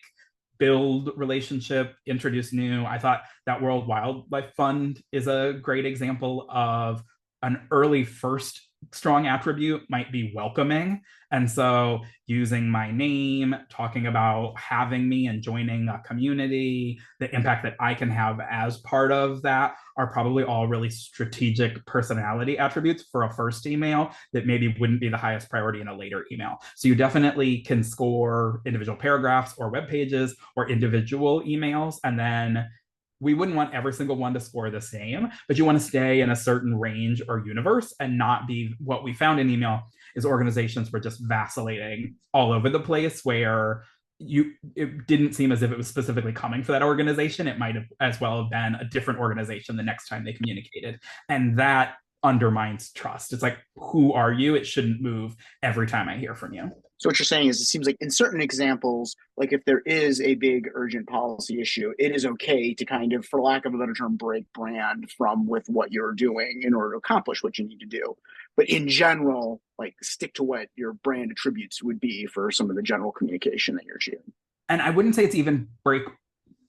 build relationship, introduce new. I thought that World Wildlife Fund is a great example of an early first strong attribute might be welcoming. And so using my name, talking about having me and joining a community, the impact that I can have as part of that are probably all really strategic personality attributes for a first email that maybe wouldn't be the highest priority in a later email. So you definitely can score individual paragraphs or web pages or individual emails, and then we wouldn't want every single one to score the same, but you want to stay in a certain range or universe and not be what we found in email is organizations were just vacillating all over the place where it didn't seem as if it was specifically coming for that organization. It might have as well have been a different organization the next time they communicated. And that undermines trust. It's like, who are you? It shouldn't move every time I hear from you. So what you're saying is it seems like in certain examples, like if there is a big urgent policy issue, it is okay to kind of, for lack of a better term, break brand from with what you're doing in order to accomplish what you need to do. But in general, like stick to what your brand attributes would be for some of the general communication that you're achieving. And I wouldn't say it's even break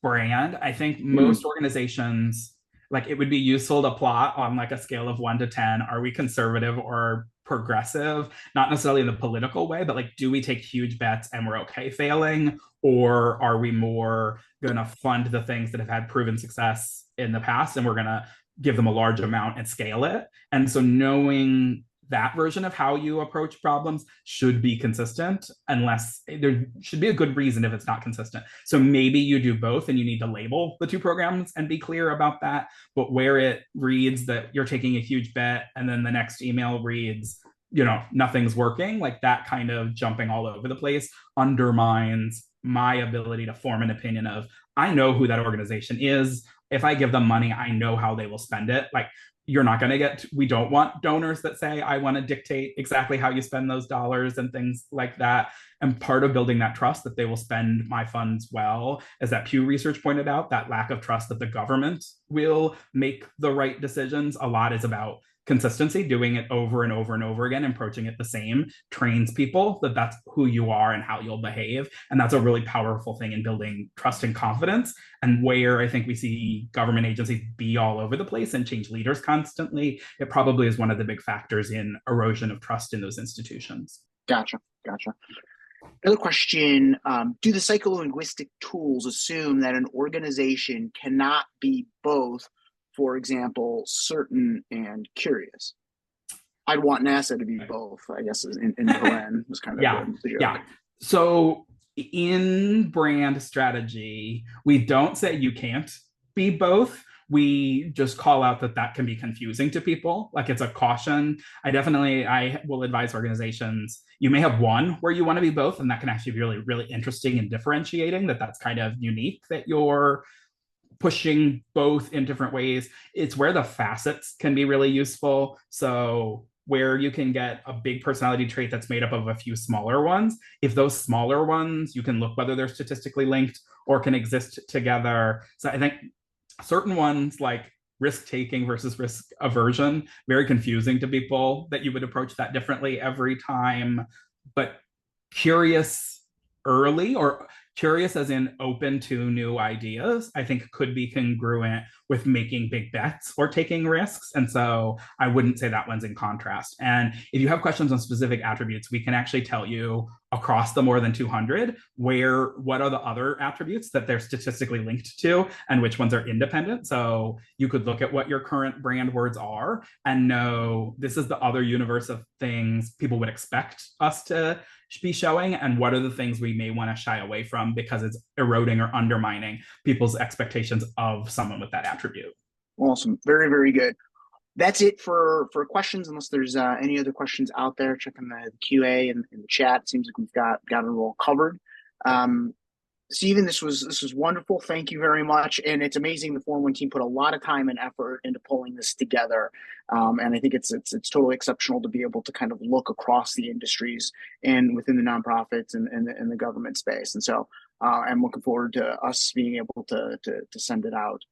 brand, I think Mhm. most organizations, like it would be useful to plot on like a scale of 1 to 10. Are we conservative or progressive? Not necessarily in the political way, but like, do we take huge bets and we're okay failing? Or are we more going to fund the things that have had proven success in the past and we're going to give them a large amount and scale it? And so knowing that version of how you approach problems should be consistent, unless there should be a good reason if it's not consistent. So maybe you do both and you need to label the two programs and be clear about that. But where it reads that you're taking a huge bet and then the next email reads, nothing's working, like that kind of jumping all over the place undermines my ability to form an opinion of, I know who that organization is. If I give them money, I know how they will spend it. Like, you're not going to get, we don't want donors that say, I want to dictate exactly how you spend those dollars and things like that. And part of building that trust that they will spend my funds well, as that Pew Research pointed out, that lack of trust that the government will make the right decisions, a lot is about consistency. Doing it over and over and over again, approaching it the same, trains people that that's who you are and how you'll behave. And that's a really powerful thing in building trust and confidence. And where I think we see government agencies be all over the place and change leaders constantly, it probably is one of the big factors in erosion of trust in those institutions. Gotcha. Gotcha. Another question, do the psycholinguistic tools assume that an organization cannot be both, for example, certain and curious? I'd want NASA to be both, I guess, in Berlin was kind of Yeah, the joke. yeah. So in brand strategy, we don't say you can't be both. We just call out that that can be confusing to people. Like, it's a caution. I will advise organizations, you may have one where you want to be both, and that can actually be really, really interesting and differentiating, that's kind of unique that you're pushing both in different ways. It's where the facets can be really useful. So where you can get a big personality trait that's made up of a few smaller ones, if those smaller ones, you can look whether they're statistically linked or can exist together. So I think certain ones like risk taking versus risk aversion, very confusing to people that you would approach that differently every time. But curious early, or curious as in open to new ideas, I think could be congruent with making big bets or taking risks. And so I wouldn't say that one's in contrast. And if you have questions on specific attributes, we can actually tell you across the more than 200 what are the other attributes that they're statistically linked to and which ones are independent. So you could look at what your current brand words are and know this is the other universe of things people would expect us to be showing, and what are the things we may want to shy away from because it's eroding or undermining people's expectations of someone with that attribute. Awesome. Very, very good. That's it for questions, unless there's any other questions out there. Checking the QA and the chat. It seems like we've got it all covered. Stephen, this was wonderful. Thank you very much. And it's amazing the 411 team put a lot of time and effort into pulling this together. And I think it's totally exceptional to be able to kind of look across the industries and within the nonprofits and the government space. And so I'm looking forward to us being able to send it out.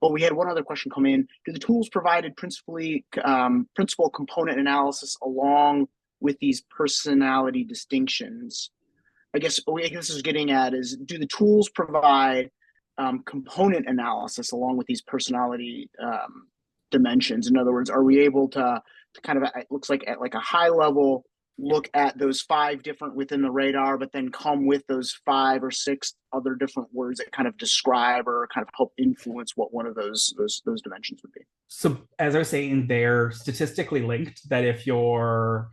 But we had one other question come in. Do the tools provided principal component analysis along with these personality distinctions? I guess what this is getting at is, do the tools provide component analysis along with these personality dimensions? In other words, are we able to kind of, it looks like at like a high level, look at those 5 different within the radar, but then come with those 5 or 6 other different words that kind of describe or kind of help influence what one of those dimensions would be? So as I was saying, they're statistically linked, that if you're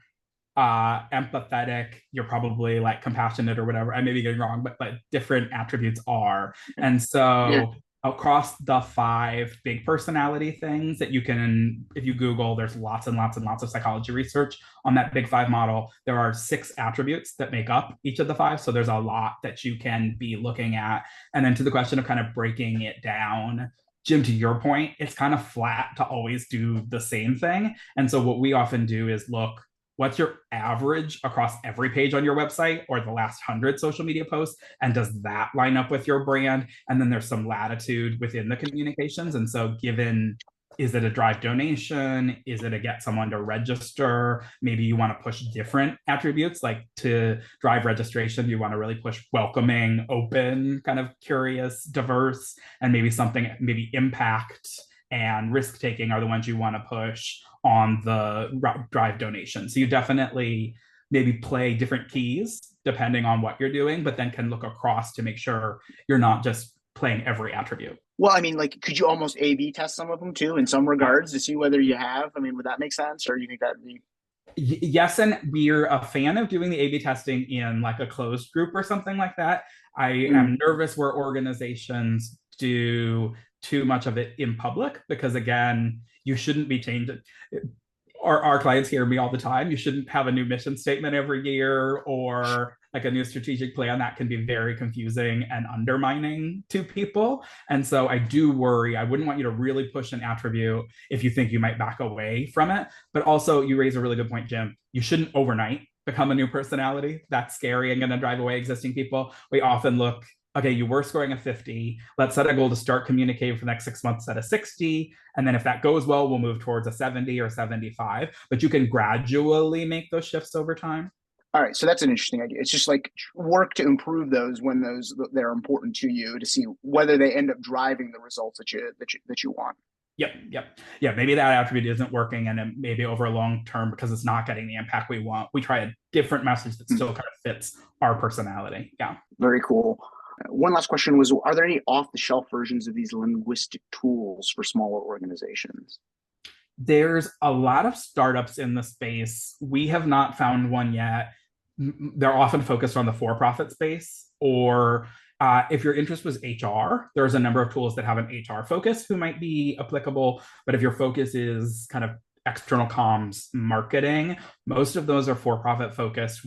empathetic, you're probably like compassionate or whatever. I may be getting wrong, but different attributes are. And so Yeah. across the 5 big personality things that you can, if you Google, there's lots and lots and lots of psychology research on that big 5 model. There are 6 attributes that make up each of the 5. So there's a lot that you can be looking at. And then to the question of kind of breaking it down, Jim, to your point, it's kind of flat to always do the same thing. And so what we often do is look, what's your average across every page on your website or the last 100 social media posts? And does that line up with your brand? And then there's some latitude within the communications. And so given Is it a drive donation? Is it a get someone to register? Maybe you want to push different attributes, like to drive registration, you want to really push welcoming, open, kind of curious, diverse, and maybe something, maybe impact and risk taking are the ones you want to push on the drive donation. So you definitely maybe play different keys depending on what you're doing, but then can look across to make sure you're not just playing every attribute. Well, I mean, like, could you almost A/B test some of them too, in some regards, to see whether you have? I mean, would that make sense, or do you think that be? Yes, and we're a fan of doing the A/B testing in like a closed group or something like that. I Mm. am nervous where organizations do too much of it in public because, again, you shouldn't be changing. Our clients hear me all the time. You shouldn't have a new mission statement every year or like a new strategic plan. That can be very confusing and undermining to people. And so I do worry. I wouldn't want you to really push an attribute if you think you might back away from it. But also, you raise a really good point, Jim. You shouldn't overnight become a new personality. That's scary and going to drive away existing people. We often look, okay, you were scoring a 50. Let's set a goal to start communicating for the next 6 months at a 60. And then if that goes well, we'll move towards a 70 or 75. But you can gradually make those shifts over time. All right, so that's an interesting idea. It's just like work to improve those when those they're important to you to see whether they end up driving the results that you want. Yeah, maybe that attribute isn't working, and then maybe over a long term, because it's not getting the impact we want, we try a different message that still kind of fits our personality. Yeah. Very cool. One last question was, are there any off-the-shelf versions of these linguistic tools for smaller organizations? There's a lot of startups in the space. We have not found one yet. They're often focused on the for-profit space, or if your interest was HR, there's a number of tools that have an HR focus who might be applicable. But if your focus is kind of external comms marketing, most of those are for-profit focused.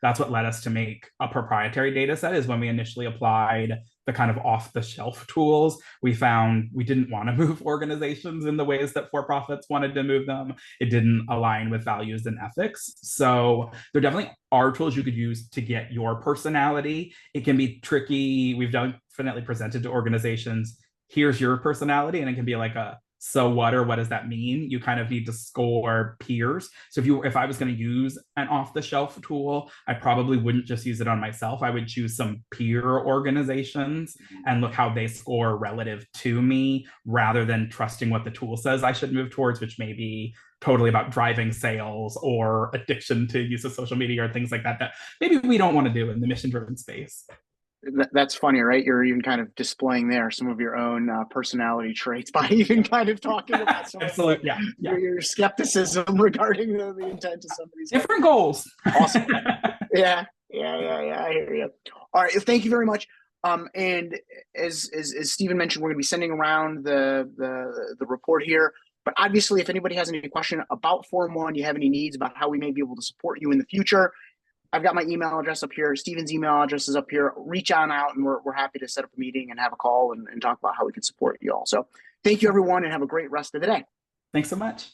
That's what led us to make a proprietary data set. Is when we initially applied the kind of off-the-shelf tools, we found we didn't want to move organizations in the ways that for-profits wanted to move them. It didn't align with values and ethics. So there definitely are tools you could use to get your personality. It can be tricky. We've definitely presented to organizations, here's your personality, and it can be like a so what, or what does that mean? You kind of need to score peers. So if I was going to use an off-the-shelf tool, I probably wouldn't just use it on myself. I would choose some peer organizations and look how they score relative to me, rather than trusting what the tool says I should move towards, which may be totally about driving sales or addiction to use of social media or things like that maybe we don't want to do in the mission-driven space. That's funny, right? You're even kind of displaying there some of your own personality traits by even kind of talking about some Absolutely, of yeah. your skepticism regarding the intent of some of these different goals. Awesome. Yeah. I hear you. All right, thank you very much. And as Stephen mentioned, we're going to be sending around the report here. But obviously, if anybody has any question about Forum One, you have any needs about how we may be able to support you in the future, I've got my email address up here. Stephen's email address is up here. Reach on out, and we're happy to set up a meeting and have a call and talk about how we can support you all. So thank you, everyone, and have a great rest of the day. Thanks so much.